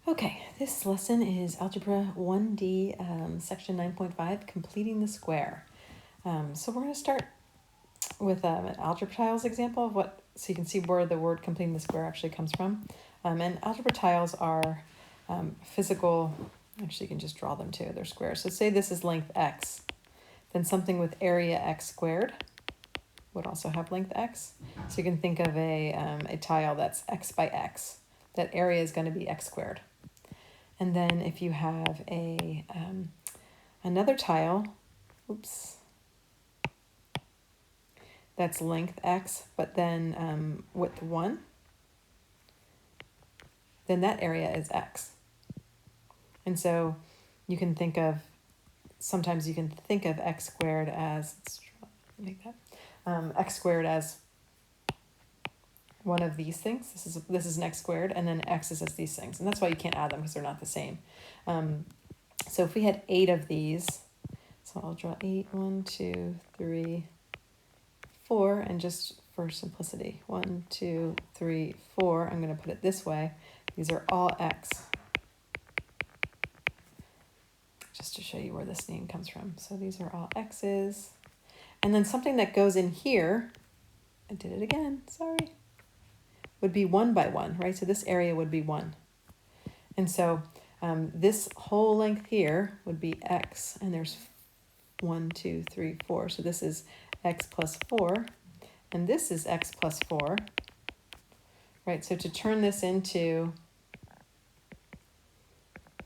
Okay, this lesson is Algebra 1D, section 9.5, completing the square. So we're going to start with an algebra tiles example of what, so you can see where the word completing the square actually comes from. And algebra tiles are physical, actually you can just draw them too, they're squares. So say this is length x, then something with area x squared would also have length x. So you can think of a tile that's x by x. That area is going to be x squared. And then if you have another tile, that's length x, but then width 1, then that area is x. And so you can think of, sometimes you can think of x squared as, let's make that, x squared as one of these things. This is an x squared, and then x is as these things. And that's why you can't add them, because they're not the same. So if we had 8 of these, so I'll draw 8, 1, 2, 3, 4, and just for simplicity, 1, 2, 3, 4, I'm going to put it this way. These are all x, just to show you where this name comes from. So these are all x's. And then something that goes in here, I did it again, sorry, would be 1 by 1, right? So this area would be 1. And so this whole length here would be x, and there's 1, 2, 3, 4. So this is x plus 4, and this is x plus 4, right? So to turn this into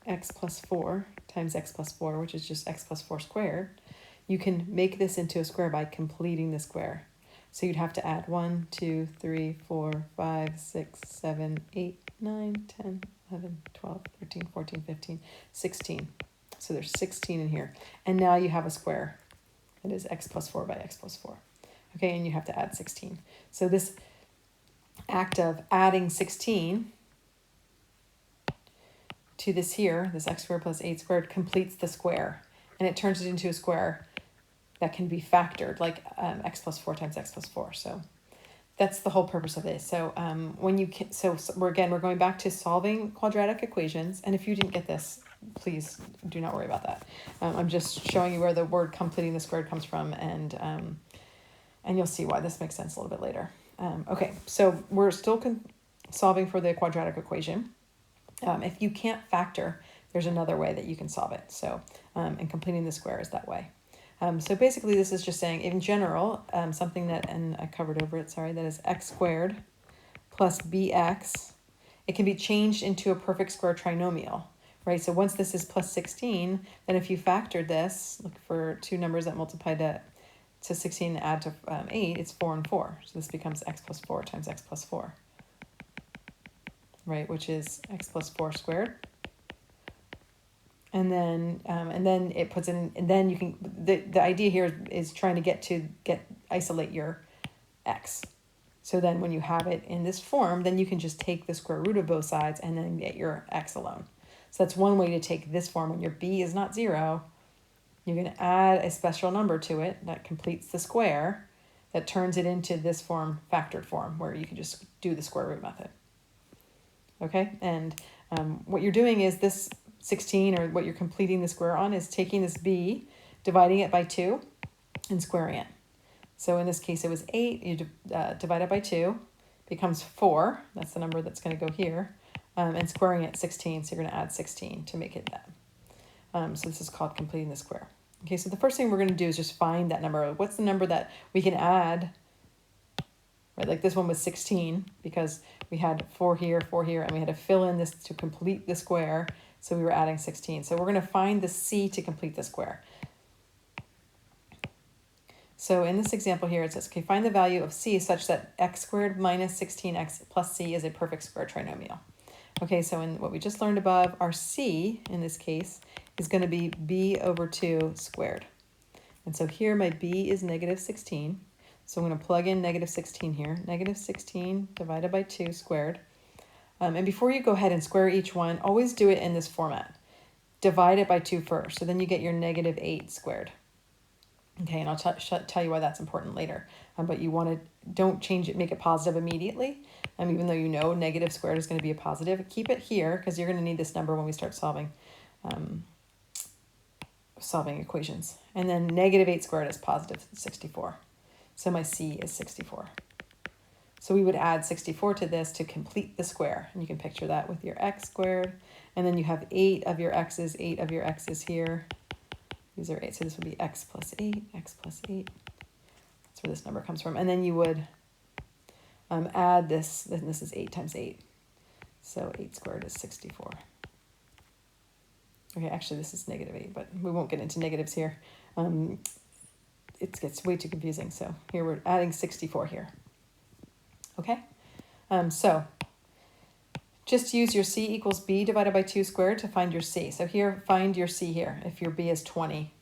x plus 4 times x plus 4, which is just x plus 4 squared, you can make this into a square by completing the square. So you'd have to add 1, 2, 3, 4, 5, 6, 7, 8, 9, 10, 11, 12, 13, 14, 15, 16. So there's 16 in here. And now you have a square that is x plus 4 by x plus 4. Okay, and you have to add 16. So this act of adding 16 to this here, this x squared plus 8 squared, completes the square. And it turns it into a square that can be factored, like x plus 4 times x plus 4. So that's the whole purpose of this. So we're going back to solving quadratic equations. And if you didn't get this, please do not worry about that. I'm just showing you where the word completing the squared comes from, and you'll see why this makes sense a little bit later. Okay, so we're still solving for the quadratic equation. If you can't factor, there's another way that you can solve it. So, and completing the square is that way. So basically this is just saying, in general, something that, and I covered over it, sorry, that is x squared plus bx. It can be changed into a perfect square trinomial, right? So once this is plus 16, then if you factored this, look for two numbers that multiply to 16 and add to 8, it's 4 and 4. So this becomes x plus 4 times x plus 4, right? Which is x plus 4 squared. And then it puts in, and then you can, the idea here is trying to isolate your x. So then when you have it in this form, then you can just take the square root of both sides and then get your x alone. So that's one way to take this form. When your b is not 0, you're going to add a special number to it that completes the square, that turns it into this form, factored form, where you can just do the square root method. Okay, and what you're doing is this 16, or what you're completing the square on, is taking this b, dividing it by 2, and squaring it. So in this case, it was 8. You divide it by 2, becomes 4. That's the number that's going to go here. And squaring it, 16. So you're going to add 16 to make it that. So this is called completing the square. Okay, so the first thing we're going to do is just find that number. What's the number that we can add? Right, like this one was 16, because we had 4 here, and we had to fill in this to complete the square. So we were adding 16. So we're going to find the c to complete the square. So in this example here, it says, okay, find the value of c such that x squared minus 16x plus c is a perfect square trinomial. Okay, so in what we just learned above, our c, in this case, is going to be b over 2 squared. And so here my b is negative 16. So I'm going to plug in negative 16 here. Negative 16 divided by 2 squared. And before you go ahead and square each one, always do it in this format. Divide it by 2 first, so then you get your negative 8 squared. Okay, and I'll tell you why that's important later. But you want to, don't change it, make it positive immediately. Even though you know negative squared is going to be a positive, keep it here because you're going to need this number when we start solving equations. And then negative 8 squared is positive 64. So my C is 64. So we would add 64 to this to complete the square. And you can picture that with your x squared. And then you have 8 of your x's here. These are 8, so this would be x plus 8, x plus 8. That's where this number comes from. And then you would add this, then this is 8 times 8. So 8 squared is 64. Okay, actually this is negative 8, but we won't get into negatives here. It gets way too confusing. So here we're adding 64 here. Okay, so just use your C equals B divided by 2 squared to find your C. So here, find your C here. If your B is 20,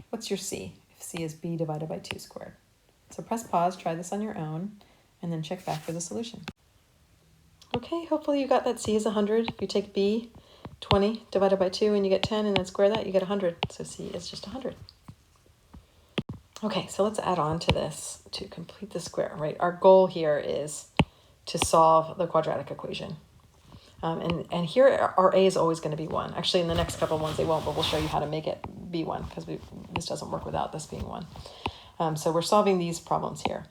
what's your C? If C is B divided by 2 squared. So press pause, try this on your own, and then check back for the solution. Okay, hopefully you got that C is 100. If you take B, 20 divided by 2, and you get 10, and then square that, you get 100. So C is just 100. Okay, so let's add on to this to complete the square, right? Our goal here is to solve the quadratic equation. And here our A is always going to be 1. Actually, in the next couple of ones they won't, but we'll show you how to make it be 1 because this doesn't work without this being 1. So we're solving these problems here.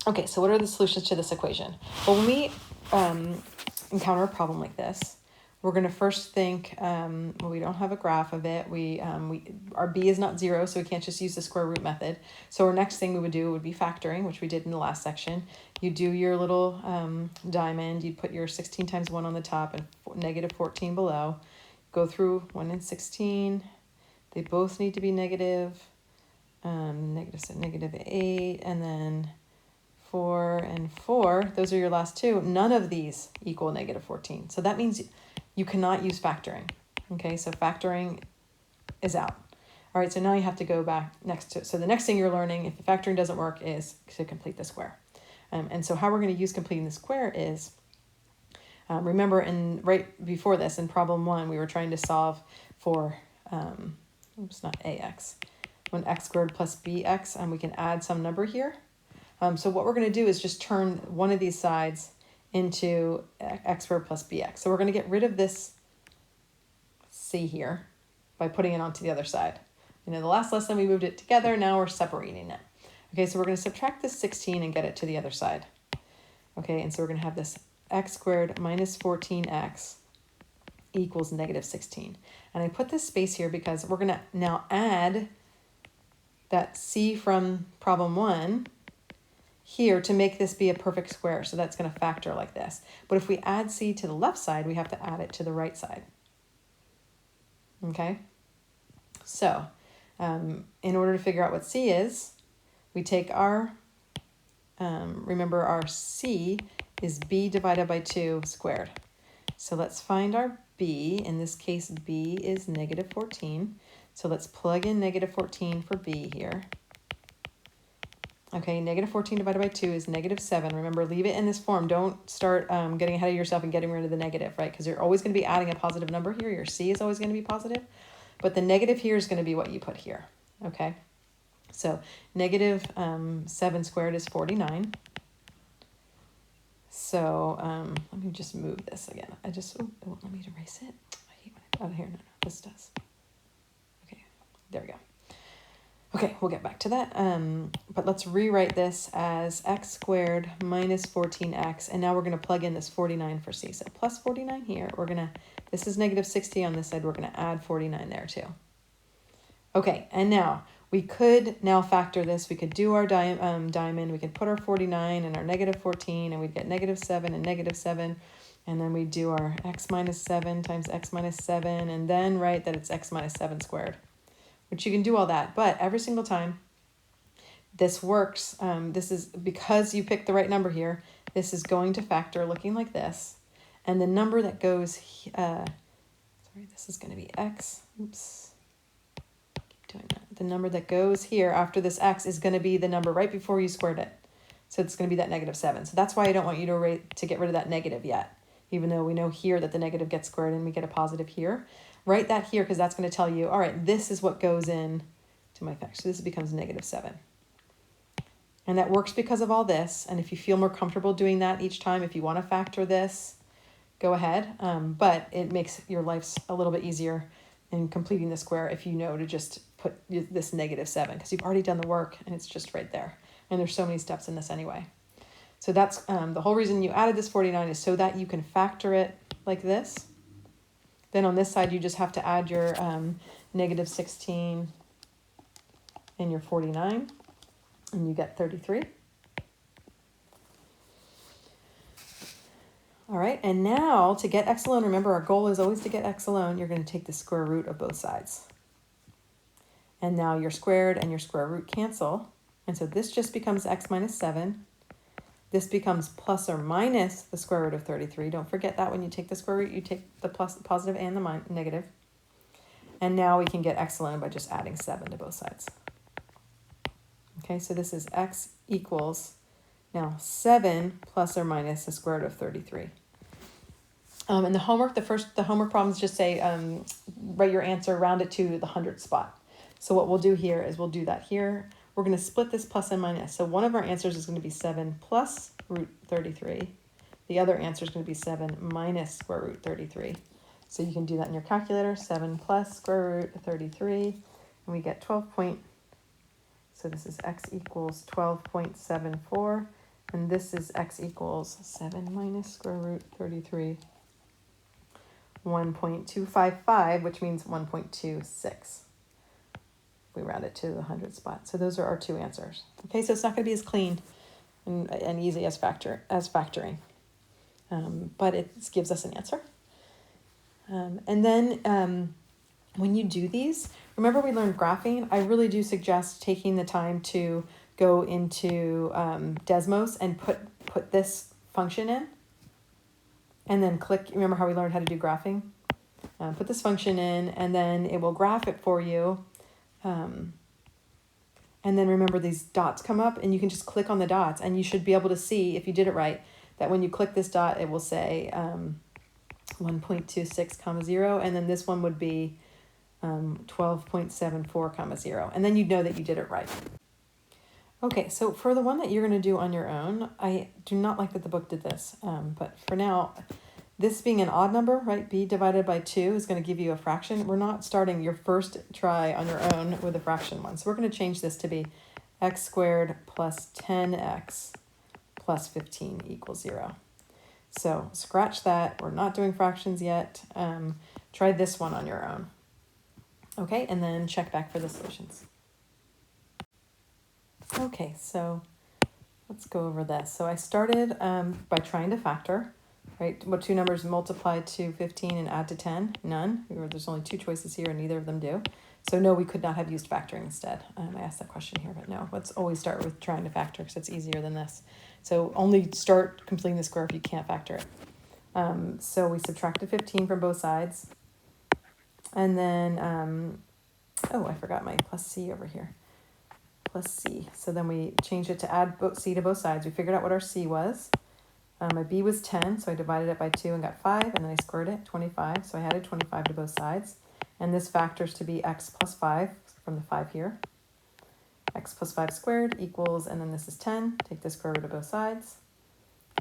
Okay, so what are the solutions to this equation? Well, when we encounter a problem like this, we're going to first think, well, we don't have a graph of it. Our B is not 0, so we can't just use the square root method. So our next thing we would do would be factoring, which we did in the last section. You do your little diamond. You'd put your 16 times 1 on the top and negative 14 below. Go through 1 and 16. They both need to be negative. Negative 8, and then 4 and 4. Those are your last two. None of these equal negative 14. So that means you cannot use factoring. Okay, so factoring is out. All right, so now you have to go back next to, so the next thing you're learning, if factoring doesn't work, is to complete the square. And so how we're going to use completing the square is, remember right before this in problem 1, we were trying to solve for, not AX, when x squared plus bx, and we can add some number here. So what we're going to do is just turn one of these sides into x squared plus bx. So we're going to get rid of this c here by putting it onto the other side. You know, the last lesson we moved it together, now we're separating it. Okay, so we're going to subtract this 16 and get it to the other side. Okay, and so we're going to have this x squared minus 14x equals negative 16. And I put this space here because we're going to now add that c from problem 1 here to make this be a perfect square. So that's going to factor like this. But if we add c to the left side, we have to add it to the right side. Okay, so in order to figure out what c is, we take our, remember our c is b divided by 2 squared. So let's find our b. In this case, b is negative 14. So let's plug in negative 14 for b here. Okay, negative 14 divided by 2 is negative 7. Remember, leave it in this form. Don't start getting ahead of yourself and getting rid of the negative, right? Because you're always going to be adding a positive number here. Your c is always going to be positive. But the negative here is going to be what you put here, okay? So negative 7 squared is 49. So let me just move this again. It won't let me erase it. I hate when I, oh, here, no, this does. Okay, there we go. Okay, we'll get back to that. But let's rewrite this as x squared minus 14x. And now we're going to plug in this 49 for c. So plus 49 here. This is negative 60 on this side. We're going to add 49 there too. Okay, and now we could now factor this. We could do our diamond. We could put our 49 and our negative 14, and we'd get negative 7 and negative 7. And then we do our x minus 7 times x minus 7, and then write that it's x minus 7 squared. Which you can do all that, but every single time this works, this is because you picked the right number here, this is going to factor looking like this. And the number that goes, this is going to be x, oops, keep doing that. The number that goes here after this x is going to be the number right before you squared it. So it's going to be that negative 7. So that's why I don't want you to get rid of that negative yet, even though we know here that the negative gets squared and we get a positive here. Write that here because that's going to tell you, all right, this is what goes in to my factor. So this becomes -7. And that works because of all this. And if you feel more comfortable doing that each time, if you want to factor this, go ahead. But it makes your life a little bit easier in completing the square if you know to just put this -7, because you've already done the work and it's just right there. And there's so many steps in this anyway. So that's the whole reason you added this 49 is so that you can factor it like this. Then on this side, you just have to add your -16 and your 49, and you get 33. All right, and now to get x alone, remember our goal is always to get x alone, you're going to take the square root of both sides. And now your squared and your square root cancel. And so this just becomes x minus 7. This becomes plus or minus the square root of 33. Don't forget that when you take the square root, you take the plus, the positive, and the negative. And now we can get x alone by just adding 7 to both sides. Okay, so this is x equals now 7 plus or minus the square root of 33. And the homework, the homework problems just say write your answer, round it to the 100th spot. So what we'll do here is we'll do that here. We're going to split this plus and minus. So one of our answers is going to be 7 plus root 33. The other answer is going to be 7 minus square root 33. So you can do that in your calculator. 7 plus square root 33. And we get 12 point. So this is x equals 12.74. And this is x equals 7 minus square root 33. 1.255, which means 1.26. We round it to the 100th spot. So those are our two answers. Okay, so it's not going to be as clean and easy as factoring, but it gives us an answer. And then when you do these, remember we learned graphing. I really do suggest taking the time to go into Desmos and put this function in, and then click. Remember how we learned how to do graphing? Put this function in, and then it will graph it for you. And then remember these dots come up and you can just click on the dots and you should be able to see, if you did it right, that when you click this dot, it will say 1.26 comma 0. And then this one would be 12.74 comma 0. And then you'd know that you did it right. Okay, so for the one that you're going to do on your own, I do not like that the book did this, but for now, this being an odd number, right, b divided by 2 is going to give you a fraction. We're not starting your first try on your own with a fraction one. So we're going to change this to be x squared plus 10x plus 15 equals 0. So scratch that. We're not doing fractions yet. Try this one on your own. Okay, and then check back for the solutions. Okay, so let's go over this. So I started by trying to factor. Right, what two numbers multiply to 15 and add to 10? None. There's only two choices here and neither of them do. So no, we could not have used factoring instead. I asked that question here, but no. Let's always start with trying to factor because it's easier than this. So only start completing the square if you can't factor it. So we subtracted 15 from both sides. And then, oh, I forgot my plus c over here. Plus c. So then we changed it to add c to both sides. We figured out what our c was. My b was 10, so I divided it by 2 and got 5, and then I squared it, 25. So I added 25 to both sides. And this factors to be x plus 5 from the 5 here. X plus 5 squared equals, and then this is 10. Take the square root of both sides.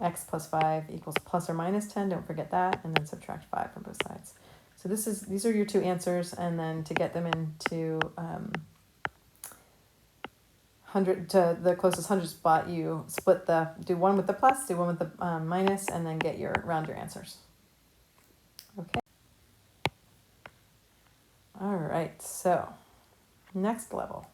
X plus 5 equals plus or minus 10, don't forget that, and then subtract 5 from both sides. So these are your two answers, and then to get them into 100 to the closest 100 spot, you do one with the plus, do one with the minus, and then round your answers. Okay. All right, so next level.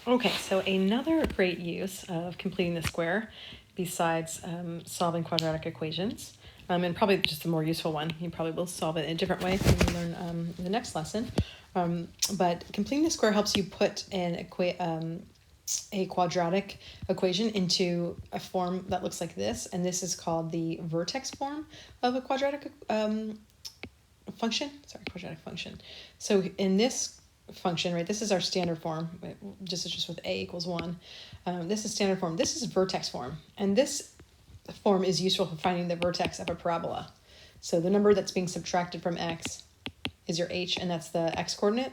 Okay, so another great use of completing the square, besides solving quadratic equations, and probably just a more useful one, you probably will solve it in a different way when you learn in the next lesson. But completing the square helps you put a quadratic equation into a form that looks like this, and this is called the vertex form of a quadratic function. Quadratic function. So in this function, right, this is our standard form. This is just with a equals 1. This is standard form. This is vertex form, and this form is useful for finding the vertex of a parabola. So the number that's being subtracted from x is your h, and that's the x coordinate.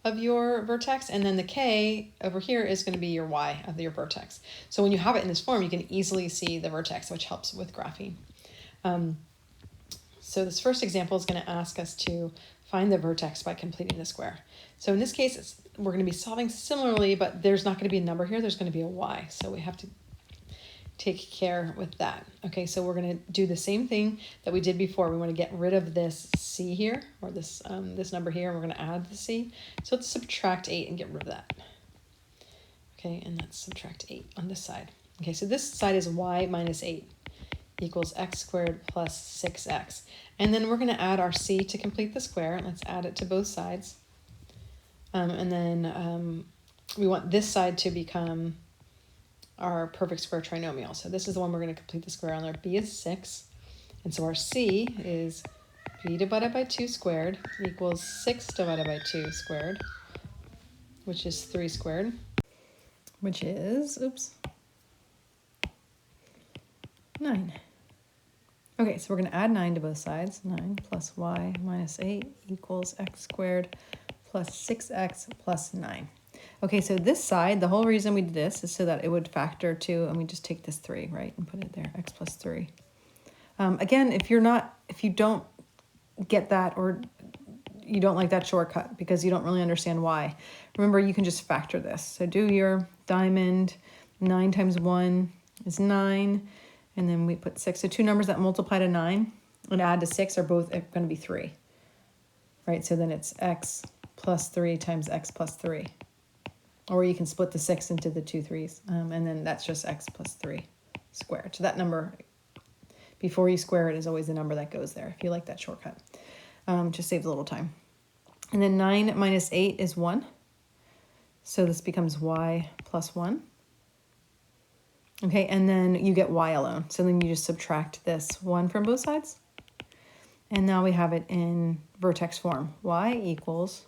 of your vertex, and then the k over here is going to be your y of your vertex. So when you have it in this form, you can easily see the vertex, which helps with graphing. So this first example is going to ask us to find the vertex by completing the square. So in this case, we're going to be solving similarly, but there's not going to be a number here, there's going to be a y. So we have to take care with that. Okay, so we're going to do the same thing that we did before. We want to get rid of this c here, or this this number here, and we're going to add the c. So let's subtract 8 and get rid of that. Okay, and let's subtract 8 on this side. Okay, so this side is y minus 8 equals x squared plus 6x. And then we're going to add our c to complete the square. Let's add it to both sides. And then we want this side to become our perfect square trinomial. So this is the one we're going to complete the square on. Our b is 6. And so our c is b divided by 2 squared equals 6 divided by 2 squared, which is 3 squared, which is, 9. Okay, so we're going to add 9 to both sides. 9 plus y minus 8 equals x squared plus 6x plus 9. Okay, so this side, the whole reason we did this is so that it would factor 2, and we just take this 3, right, and put it there, x plus 3. Again, if you don't get that, or you don't like that shortcut because you don't really understand why, remember you can just factor this. So do your diamond. 9 times 1 is 9, and then we put 6. So two numbers that multiply to 9 and add to 6 are both going to be 3, right? So then it's x plus 3 times x plus 3. Or you can split the 6 into the 2 3s, and then that's just x plus 3 squared. So that number, before you square it, is always the number that goes there, if you like that shortcut. Just saves a little time. And then 9 minus 8 is 1. So this becomes y plus 1. Okay, and then you get y alone. So then you just subtract this 1 from both sides. And now we have it in vertex form. Y equals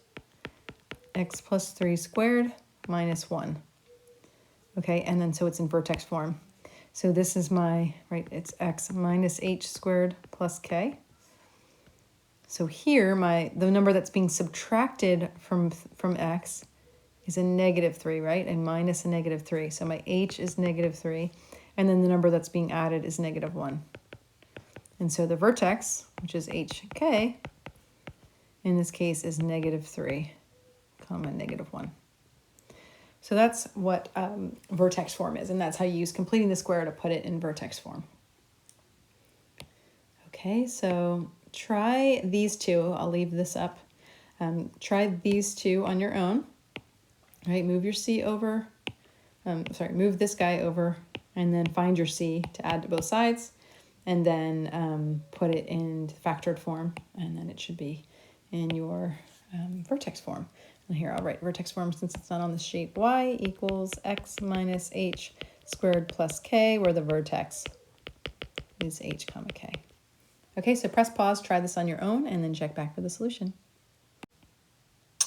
x plus 3 squared minus 1. Okay, and then so it's in vertex form. So this is my, right, it's x minus h squared plus k. So here, the number that's being subtracted from x is a negative 3, right? A minus a negative 3. So my h is negative 3, and then the number that's being added is negative 1. And so the vertex, which is hk, in this case is negative 3, comma negative 1. So that's what vertex form is, and that's how you use completing the square to put it in vertex form. Okay, so try these two. I'll leave this up. Try these two on your own. All right, move your c over. Move this guy over, and then find your c to add to both sides, and then put it in factored form, and then it should be in your vertex form. And here I'll write vertex form since it's not on the sheet. Y equals x minus h squared plus k, where the vertex is h comma k. Okay, so press pause, try this on your own, and then check back for the solution.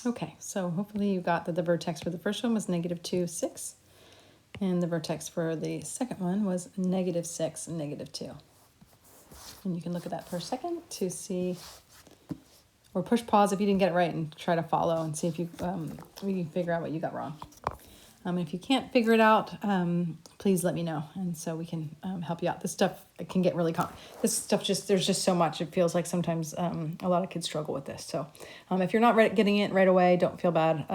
Okay, so hopefully you got that the vertex for the first one was negative 2, 6, and the vertex for the second one was negative 6 and negative 2. And you can look at that for a second to see, or push pause if you didn't get it right and try to follow and see if you can figure out what you got wrong. If you can't figure it out, please let me know, and so we can help you out. This stuff can get really there's just so much. It feels like sometimes a lot of kids struggle with this. So if you're not getting it right away, don't feel bad.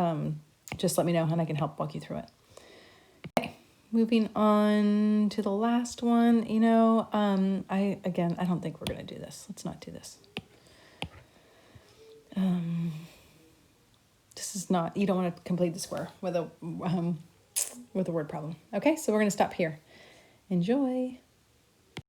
Just let me know, and I can help walk you through it. Okay, moving on to the last one. I don't think we're gonna do this. Let's not do this. This is not, you don't want to complete the square with a word problem. Okay, so we're going to stop here. Enjoy.